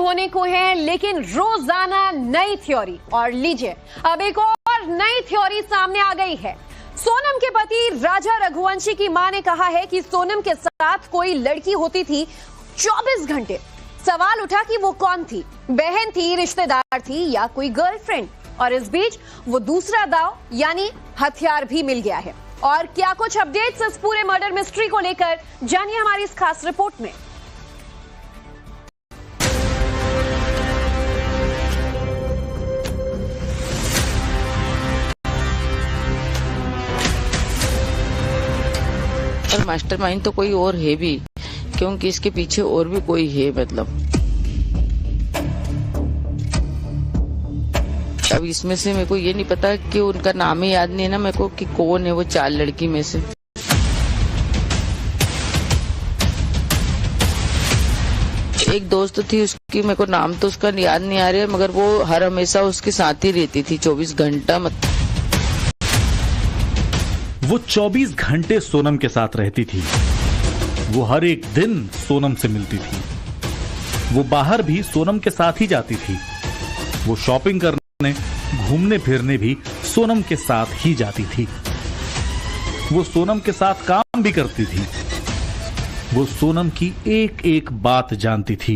होने को है, लेकिन रोजाना नई थ्योरी। और लीजिए, अब एक और नई थ्योरी सामने आ गई है। सोनम के पति राजा रघुवंशी की मां ने कहा है कि सोनम के साथ कोई लड़की होती थी 24 घंटे। सवाल उठा कि वो कौन थी, बहन थी, रिश्तेदार थी या कोई गर्लफ्रेंड। और इस बीच वो दूसरा दांव यानी हथियार भी मिल गया है। और क्या कुछ अपडेट्स इस पूरे मर्डर मिस्ट्री को लेकर, जानिए हमारी इस खास रिपोर्ट में। और मास्टरमाइंड तो कोई और है भी, क्योंकि इसके पीछे और भी कोई है। मतलब अब इसमें से मेरे को ये नहीं पता कि उनका नाम ही याद नहीं है ना मेरे को कि कौन है वो 4 लड़की में से। एक दोस्त थी उसकी, मेरे को नाम तो उसका याद नहीं आ रहा है, मगर वो हर हमेशा उसके साथ ही रहती थी 24 घंटा। वो 24 घंटे सोनम के साथ रहती थी। वो हर एक दिन सोनम से मिलती थी। वो बाहर भी सोनम के साथ ही जाती थी। वो शॉपिंग करने, घूमने फिरने भी सोनम के साथ ही जाती थी। वो सोनम के साथ काम भी करती थी। वो सोनम की एक एक बात जानती थी।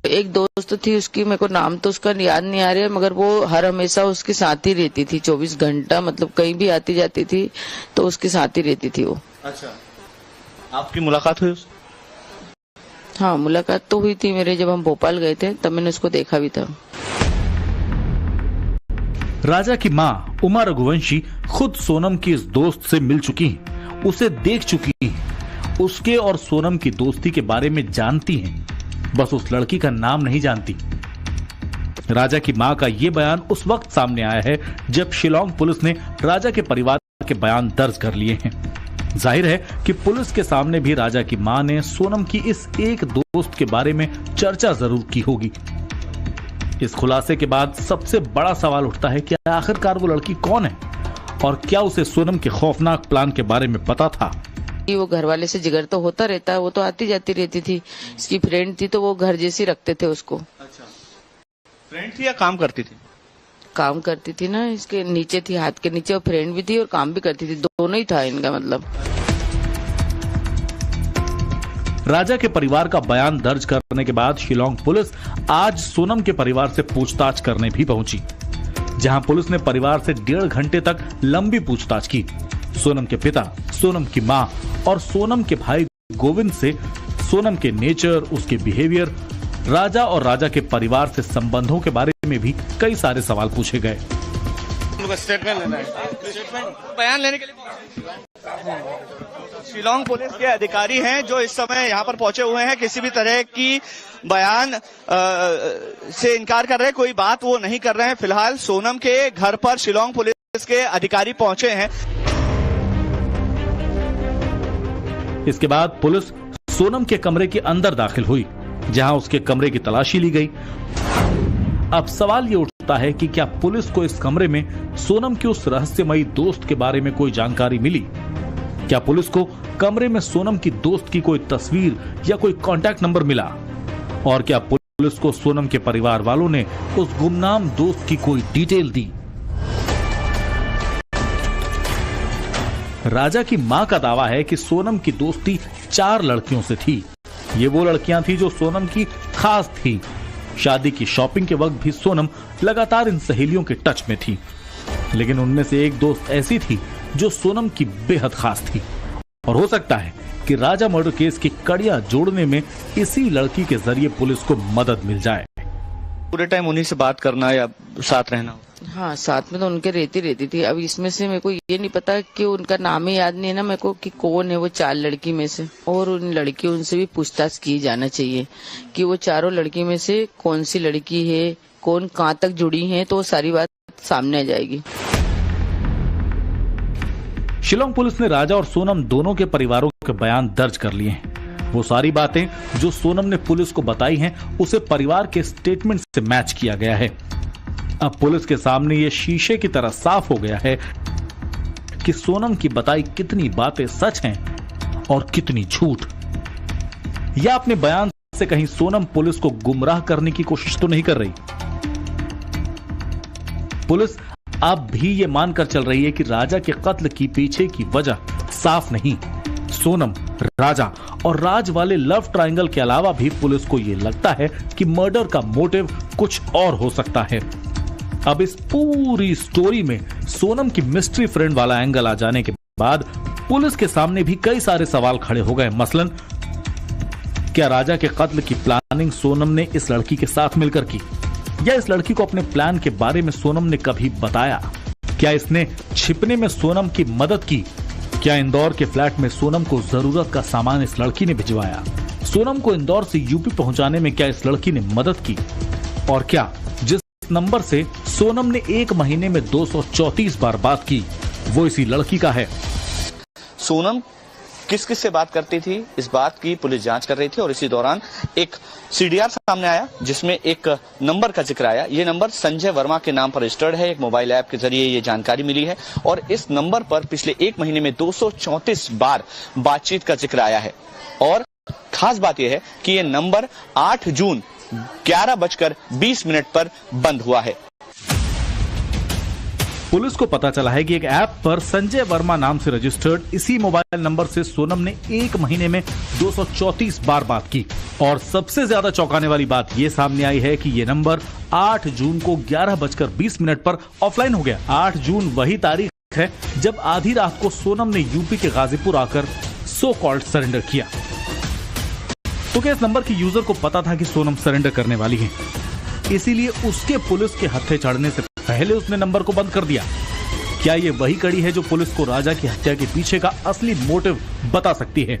एक दोस्त थी उसकी, मेरे को नाम तो उसका याद नहीं आ रहा है, मगर वो हर हमेशा उसके साथ ही रहती थी 24 घंटा। मतलब कहीं भी आती जाती थी तो उसके साथ ही रहती थी वो। अच्छा, आपकी मुलाकात हुई उससे? हाँ, मुलाकात तो हुई थी मेरे, जब हम भोपाल गए थे तब मैंने उसको देखा भी था। राजा की मां उमा रघुवंशी खुद सोनम की इस दोस्त से मिल चुकी हैं, उसे देख चुकी हैं, उसके और सोनम की दोस्ती के बारे में जानती हैं, बस उस लड़की का नाम नहीं जानती। राजा की मां का यह बयान उस वक्त सामने आया है जब शिलांग पुलिस ने राजा के परिवार के बयान दर्ज कर लिए हैं। जाहिर है कि पुलिस के सामने भी राजा की मां ने सोनम की इस एक दोस्त के बारे में चर्चा जरूर की होगी। इस खुलासे के बाद सबसे बड़ा सवाल उठता है कि आखिरकार वो लड़की कौन है और क्या उसे सोनम के खौफनाक प्लान के बारे में पता था। वो घर वाले से जिगर तो होता रहता है, वो तो आती जाती रहती थी। इसकी फ्रेंड थी तो वो घर जैसी रखते थे उसको। अच्छा, फ्रेंड थी या काम करती थी? काम करती थी ना, इसके नीचे थी, हाथ के नीचे, और फ्रेंड भी थी और काम भी करती थी, दोनों ही था इनका। मतलब राजा के परिवार का बयान दर्ज करने के बाद शिलांग पुलिस आज सोनम के परिवार से पूछताछ करने भी पहुंची, जहां पुलिस ने परिवार से 1.5 घंटे तक लंबी पूछताछ की। सोनम के पिता, सोनम की मां और सोनम के भाई गोविंद से सोनम के नेचर, उसके बिहेवियर, राजा और राजा के परिवार से संबंधों के बारे में भी कई सारे सवाल पूछे गए। स्टेटमेंट लेना है, स्टेटमेंट बयान लेने के लिए शिलांग पुलिस के अधिकारी हैं जो इस समय यहाँ पर पहुंचे हुए हैं। किसी भी तरह की बयान से इनकार कर रहे हैं, कोई बात वो नहीं कर रहे हैं। फिलहाल सोनम के घर पर शिलांग पुलिस के अधिकारी पहुंचे हैं। इसके बाद पुलिस सोनम के कमरे के अंदर दाखिल हुई, जहां उसके कमरे की तलाशी ली गई। अब सवाल ये उठता है कि क्या पुलिस को इस कमरे में सोनम की उस रहस्यमयी दोस्त के बारे में कोई जानकारी मिली? क्या पुलिस को कमरे में सोनम की दोस्त की कोई तस्वीर या कोई कांटेक्ट नंबर मिला? और क्या पुलिस को सोनम के परिवार वालों ने उस गुमनाम दोस्त की कोई डिटेल दी? राजा की मां का दावा है कि सोनम की दोस्ती 4 लड़कियों से थी। ये वो लड़कियां थी जो सोनम की खास थी। शादी की शॉपिंग के वक्त भी सोनम लगातार इन सहेलियों के टच में थी, लेकिन उनमें से एक दोस्त ऐसी थी जो सोनम की बेहद खास थी। और हो सकता है कि राजा मर्डर केस की कड़ियां जोड़ने में इसी लड़की के जरिए पुलिस को मदद मिल जाए। पूरे टाइम उन्हीं से बात करना या साथ रहना? हाँ, साथ में तो उनके रहती थी। अब इसमें से मेरे को ये नहीं पता कि उनका नाम ही याद नहीं है ना मेरे को कि कौन है वो 4 लड़की में से। और उन लड़कियों उनसे भी पूछताछ की जाना चाहिए कि वो चारों लड़की में से कौन सी लड़की है, कौन कहाँ तक जुड़ी है, तो सारी बात सामने आ जाएगी। शिलांग पुलिस ने राजा और सोनम दोनों के परिवारों के बयान दर्ज कर लिए हैं। वो सारी बातें जो सोनम ने पुलिस को बताई हैं, उसे परिवार के स्टेटमेंट से मैच किया गया है। अब पुलिस के सामने ये शीशे की तरह साफ हो गया है कि सोनम की बताई कितनी बातें सच हैं और कितनी झूठ। या अपने बयान से कहीं सोनम पुलिस को गुमराह करने की कोशिश तो नहीं कर रही। पुलिस अब भी ये मानकर चल रही है कि राजा के कत्ल की पीछे की वजह साफ नहीं। सोनम, राजा और राज वाले लव ट्रायंगल के अलावा भी पुलिस को यह लगता है कि मर्डर का मोटिव कुछ और हो सकता है। अब इस पूरी स्टोरी में सोनम की मिस्ट्री फ्रेंड वाला एंगल आ जाने के बाद पुलिस के सामने भी कई सारे सवाल खड़े हो गए। मसलन, क्या राजा के कत्ल की प्लानिंग सोनम ने इस लड़की के साथ मिलकर की, या इस लड़की को अपने प्लान के बारे में सोनम ने कभी बताया? क्या इसने छिपने में सोनम की मदद की? क्या इंदौर के फ्लैट में सोनम को जरूरत का सामान इस लड़की ने भिजवाया? सोनम को इंदौर से यूपी पहुंचाने में क्या इस लड़की ने मदद की? और क्या जिस नंबर से सोनम ने एक महीने में 234 बार बात की वो इसी लड़की का है? सोनम किस किस से बात करती थी, इस बात की पुलिस जांच कर रही थी और इसी दौरान एक सीडीआर सामने आया जिसमें एक नंबर का जिक्र आया। ये नंबर संजय वर्मा के नाम पर रजिस्टर्ड है। एक मोबाइल ऐप के जरिए ये जानकारी मिली है और इस नंबर पर पिछले एक महीने में 234 बार बातचीत का जिक्र आया है। और खास बात यह है कि ये नंबर 8 जून 11:20 पर बंद हुआ है। पुलिस को पता चला है कि एक ऐप पर संजय वर्मा नाम से रजिस्टर्ड इसी मोबाइल नंबर से सोनम ने एक महीने में 234 बार बात की। और सबसे ज्यादा चौंकाने वाली बात यह सामने आई है कि यह नंबर 8 जून को 11:20 पर ऑफलाइन हो गया। 8 जून वही तारीख है जब आधी रात को सोनम ने यूपी के गाजीपुर आकर सो कॉल्ड सरेंडर किया। तो क्या इस नंबर की यूजर को पता था कि सोनम सरेंडर करने वाली है, इसीलिए उसके पुलिस के हत्थे चढ़ने से पहले उसने नंबर को बंद कर दिया? क्या ये वही कड़ी है जो पुलिस को राजा की हत्या के पीछे का असली मोटिव बता सकती है?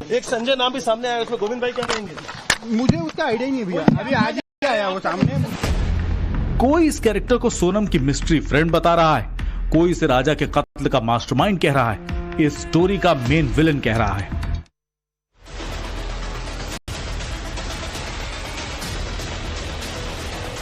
एक संजय नाम भी सामने आया, उसमें गोविंद भाई क्या कहेंगे? मुझे उसका आइडिया ही नहीं भैया, अभी आज ही आया वो सामने। कोई इस कैरेक्टर को सोनम की मिस्ट्री फ्रेंड बता रहा है, कोई इसे राजा के कत्ल का मास्टरमाइंड कह रहा है, इस स्टोरी का मेन विलन कह रहा है।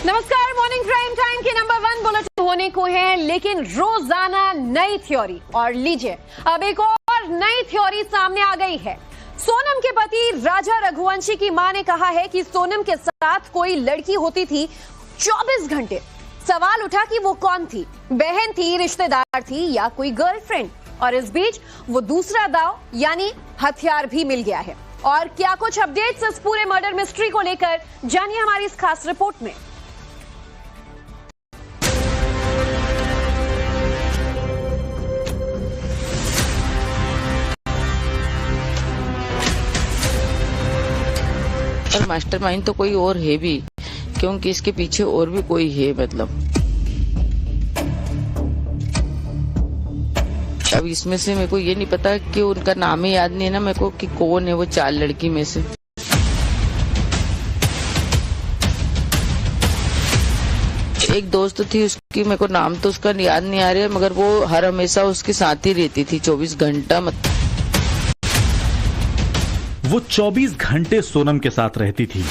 नमस्कार, मॉर्निंग प्राइम टाइम के नंबर 1 बुलेटिन होने को है, लेकिन रोजाना नई थ्योरी। और लीजिए, अब एक और नई थ्योरी सामने आ गई है। सोनम के पति राजा रघुवंशी की मां ने कहा है कि सोनम के साथ कोई लड़की होती थी 24 घंटे। सवाल उठा कि वो कौन थी, बहन थी, रिश्तेदार थी या कोई गर्लफ्रेंड? और इस बीच वो दूसरा दाव यानी हथियार भी मिल गया है। और क्या कुछ अपडेट्स इस पूरे मर्डर मिस्ट्री को लेकर, जानिए हमारी इस खास रिपोर्ट में। और मास्टरमाइंड तो कोई और है भी, क्योंकि इसके पीछे और भी कोई है। मतलब अब इसमें से मेरे को ये नहीं पता कि उनका नाम ही याद नहीं है ना मेरे को कि कौन है वो 4 लड़की में से। एक दोस्त थी उसकी, मेरे को नाम तो उसका याद नहीं आ रहा है, मगर वो हर हमेशा उसके साथ ही रहती थी 24 घंटा। वो 24 घंटे सोनम के साथ रहती थी।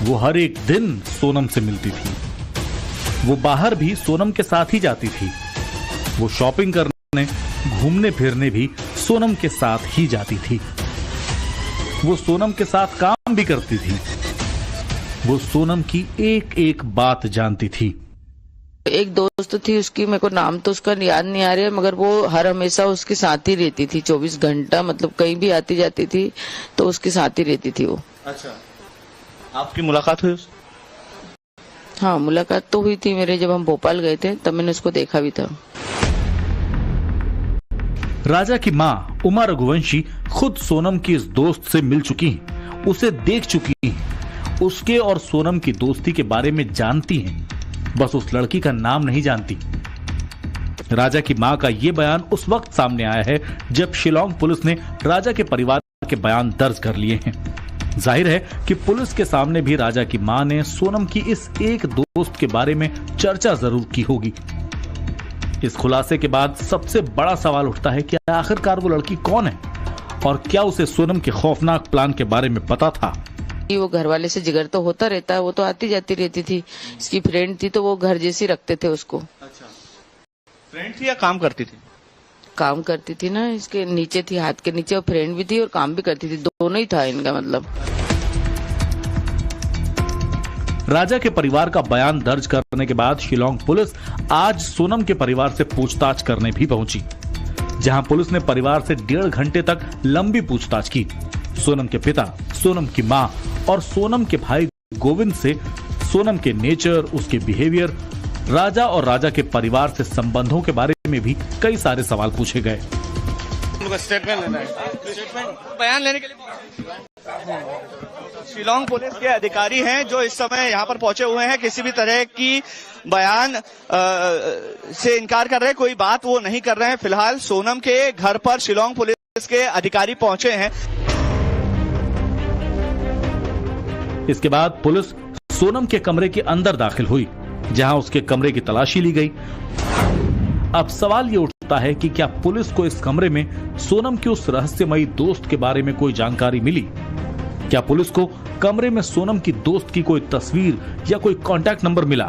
वो हर एक दिन सोनम से मिलती थी। वो बाहर भी सोनम के साथ ही जाती थी। वो शॉपिंग करने, घूमने फिरने भी सोनम के साथ ही जाती थी। वो सोनम के साथ काम भी करती थी। वो सोनम की एक एक बात जानती थी। एक दोस्त थी उसकी, मेरे को नाम तो उसका याद नहीं आ रहा है, मगर वो हर हमेशा उसके साथ ही रहती थी 24 घंटा। मतलब कहीं भी आती जाती थी तो उसके साथ ही रहती थी वो। अच्छा, आपकी मुलाकात हुई उससे? हाँ, मुलाकात तो हुई थी मेरे, जब हम भोपाल गए थे तब मैंने उसको देखा भी था। राजा की मां उमा रघुवंशी खुद सोनम की इस दोस्त से मिल चुकी हैं, उसे देख चुकी हैं, उसके और सोनम की दोस्ती के बारे में जानती हैं, बस उस लड़की का नाम नहीं जानती। राजा की मां का यह बयान उस वक्त सामने आया है जब शिलांग पुलिस ने राजा के परिवार के बयान दर्ज कर लिए हैं। जाहिर है कि पुलिस के सामने भी राजा की मां ने सोनम की इस एक दोस्त के बारे में चर्चा जरूर की होगी। इस खुलासे के बाद सबसे बड़ा सवाल उठता है कि आखिरकार वो लड़की कौन है और क्या उसे सोनम के खौफनाक प्लान के बारे में पता था? वो घर वाले से जिगर तो होता रहता है, वो तो आती जाती रहती थी। इसकी फ्रेंड थी तो वो घर जैसी रखते थे उसको। अच्छा, फ्रेंड थी या काम करती थी? काम करती थी ना, इसके नीचे थी, हाथ के नीचे, और फ्रेंड भी थी और काम भी करती थी, दोनों ही था इनका। मतलब राजा के परिवार का बयान दर्ज करने के बाद शिलांग पुलिस आज सोनम के परिवार से पूछताछ करने भी पहुंची, जहां पुलिस ने परिवार से 1.5 घंटे तक लंबी पूछताछ की। सोनम के पिता, सोनम की मां और सोनम के भाई गोविंद से सोनम के नेचर, उसके बिहेवियर, राजा और राजा के परिवार से संबंधों के बारे में भी कई सारे सवाल पूछे गए। स्टेटमेंट लेना है, स्टेटमेंट बयान लेने के लिए शिलांग पुलिस के अधिकारी हैं जो इस समय यहाँ पर पहुंचे हुए हैं। किसी भी तरह की बयान से इनकार कर रहे हैं, कोई बात वो नहीं कर रहे हैं। फिलहाल सोनम के घर पर शिलांग पुलिस के अधिकारी पहुंचे हैं। इसके बाद पुलिस सोनम के कमरे के अंदर दाखिल हुई, जहां उसके कमरे की तलाशी ली गई। अब सवाल ये उठता है कि क्या पुलिस को इस कमरे में सोनम के उस रहस्यमयी दोस्त के बारे में कोई जानकारी मिली? क्या पुलिस को कमरे में सोनम की दोस्त की कोई तस्वीर या कोई कांटेक्ट नंबर मिला?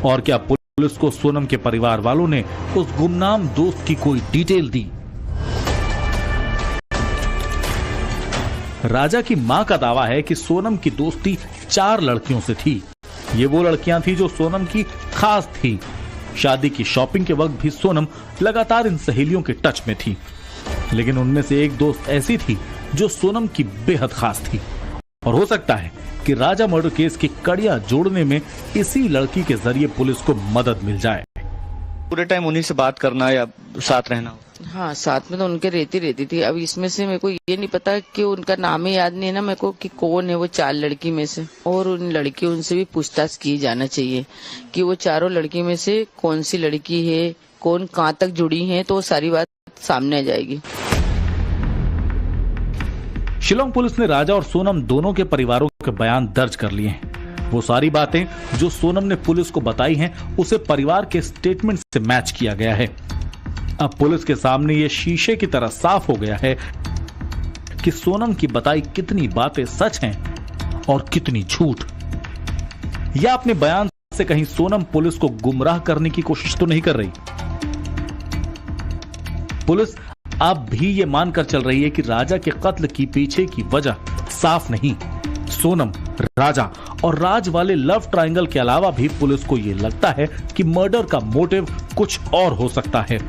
और क्या पुलिस को सोनम के परिवार वालों ने उस गुमनाम दोस्त की कोई डिटेल दी? राजा की मां का दावा है कि सोनम की दोस्ती 4 लड़कियों से थी। ये वो लड़कियां थी जो सोनम की खास थी। शादी की शॉपिंग के वक्त भी सोनम लगातार इन सहेलियों के टच में थी, लेकिन उनमें से एक दोस्त ऐसी थी जो सोनम की बेहद खास थी। और हो सकता है कि राजा मर्डर केस की कड़ियां जोड़ने में इसी लड़की के जरिए पुलिस को मदद मिल जाए। पूरे टाइम उन्हीं से बात करना या साथ रहना? हाँ, साथ में तो उनके रहती थी। अब इसमें से मेरे को ये नहीं पता कि उनका नाम ही याद नहीं है ना मेरे को कि कौन है वो 4 लड़की में से। और उन लड़की उनसे भी पूछताछ की जाना चाहिए कि वो चारों लड़की में से कौन सी लड़की है, कौन कहाँ तक जुड़ी है, तो सारी बात सामने आ जाएगी। शिलांग पुलिस ने राजा और सोनम दोनों के परिवारों के बयान दर्ज कर लिए हैं। वो सारी बातें जो सोनम ने पुलिस को बताई हैं, उसे परिवार के स्टेटमेंट से मैच किया गया है। अब पुलिस के सामने ये शीशे की तरह साफ हो गया है कि सोनम की बताई कितनी बातें सच हैं और कितनी झूठ। या अपने बयान से कहीं सोनम पुलिस को गुमराह करने की कोशिश तो नहीं कर रही? पुलिस अब भी ये मानकर चल रही है कि राजा के कत्ल की पीछे की वजह साफ नहीं। सोनम, राजा और राज वाले लव ट्रायंगल के अलावा भी पुलिस को यह लगता है कि मर्डर का मोटिव कुछ और हो सकता है।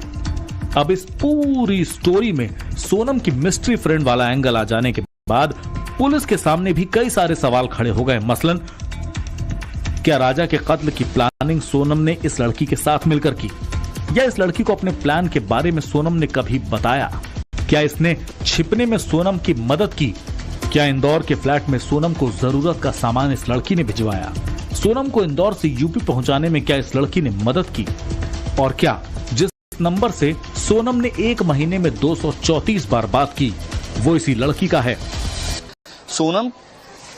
अब इस पूरी स्टोरी में सोनम की मिस्ट्री फ्रेंड वाला एंगल आ जाने के बाद पुलिस के सामने भी कई सारे सवाल खड़े हो गए। मसलन, क्या राजा के कत्ल की प्लानिंग सोनम ने इस लड़की के साथ मिलकर की, या इस लड़की को अपने प्लान के बारे में सोनम ने कभी बताया? क्या इसने छिपने में सोनम की मदद की? क्या इंदौर के फ्लैट में सोनम को जरूरत का सामान इस लड़की ने भिजवाया? सोनम को इंदौर से यूपी पहुंचाने में क्या इस लड़की ने मदद की? और क्या जिस नंबर से सोनम ने 1 महीने में 234 बार बात की, वो इसी लड़की का है? सोनम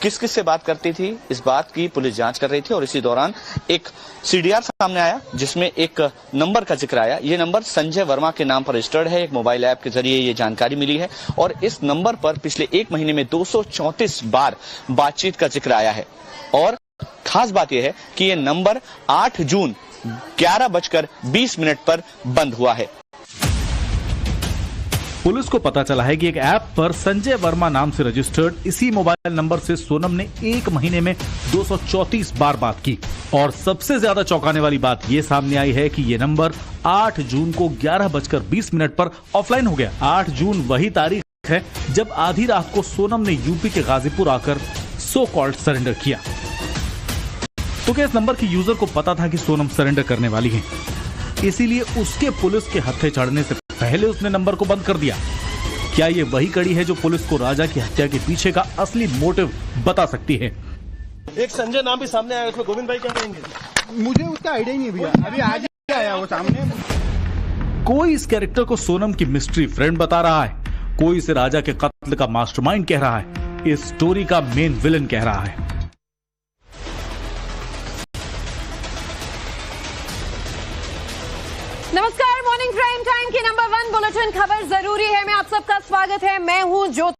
किस किस से बात करती थी, इस बात की पुलिस जांच कर रही थी। और इसी दौरान एक सीडीआर सामने आया जिसमें एक नंबर का जिक्र आया। ये नंबर संजय वर्मा के नाम पर रजिस्टर्ड है। एक मोबाइल ऐप के जरिए ये जानकारी मिली है और इस नंबर पर पिछले 1 महीने में 234 बार बातचीत का जिक्र आया है। और खास बात यह है कि ये नंबर 8 जून 11:20 पर बंद हुआ है। पुलिस को पता चला है कि एक ऐप पर संजय वर्मा नाम से रजिस्टर्ड इसी मोबाइल नंबर से सोनम ने 1 महीने में 234 बार बात की। और सबसे ज्यादा चौंकाने वाली बात यह सामने आई है कि यह नंबर 8 जून को 11:20 पर ऑफलाइन हो गया। 8 जून वही तारीख है जब आधी रात को सोनम ने यूपी के गाजीपुर आकर सो कॉल्ड सरेंडर किया। तो क्या इस नंबर के यूजर को पता था कि सोनम सरेंडर करने वाली है, इसीलिए उसके पुलिस के हत्थे चढ़ने से पहले उसने नंबर को बंद कर दिया? क्या ये वही कड़ी है जो पुलिस को राजा की हत्या के पीछे का असली मोटिव बता सकती है? एक संजय नाम भी सामने आया, उसमें गोविंद भाई क्या कहेंगे? मुझे उसका आइडिया ही नहीं भैया, अभी आज ही आया वो सामने। कोई इस कैरेक्टर को सोनम की मिस्ट्री फ्रेंड बता रहा है, कोई इसे राजा के कत्ल का मास्टरमाइंड कह रहा है, इस स्टोरी का मेन विलन कह रहा है। नमस्कार, मॉर्निंग प्राइम टाइम की नंबर 1 बुलेटिन खबर जरूरी है में आप सबका स्वागत है। मैं हूं ज्योति।